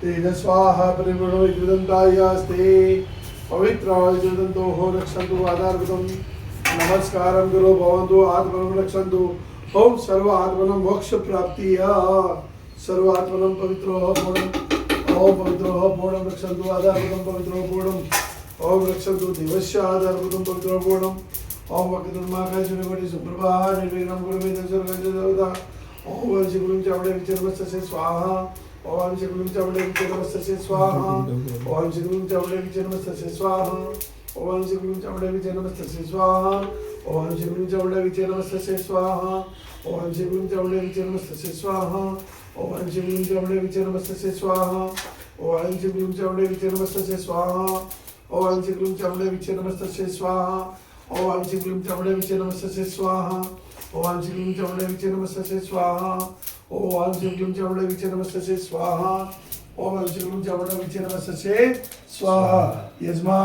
तेन स्वाहा परिपूर्णो विद्युदन्तायास्ते पवित्राय विद्युदन्तोः रक्षन्तु आधारभूतं नमस्कारं गुरु भवन्तु आत्मनं रक्षन्तु ओम सर्व आत्मनं मोक्ष प्राप्तिय सर्व आत्मनं पवित्रो पूर्णं ओम पवित्रो पूर्णं रक्षन्तु आधारभूतं पवित्रो पूर्णं ओम रक्षन्तु दिवस्य आधारभूतं पवित्रो पूर्णं ओम वक्रतुण्डमहाकाय सूर्यकोटि सुप्रभा निर्विघ्नं कुरु मे देवता ओम वंशिकुलं चावडे विचर्मस्य स्वाहा ओम वंशिकुलं चावडे विचर्मस्य स्वाहा ओम वंशिकुलं चावडे विचर्मस्य स्वाहा ओम वंशिकुलं चावडे विचर्मस्य स्वाहा ओम वंशिकुलं चावडे विचर्मस्य स्वाहा ओम वंशिकुलं चावडे विचर्मस्य स्वाहा ओम वंशिकुलं चावडे विचर्मस्य स्वाहा ओम वंशिकुलं चावडे विचर्मस्य स्वाहा ओम वंशिकुलं चावडे विचर्मस्य स्वाहा ओम वंशिकुलं चावडे विचर्मस्य स्वाहा ओम वंशिकुलं चावडे विचर्मस्य स्वाहा ओम वंशिकुलं चावडे विचर्मस्य स्वाहा ओम वंशिकुलं चावडे विचर्मस्य स्वाहा यजमान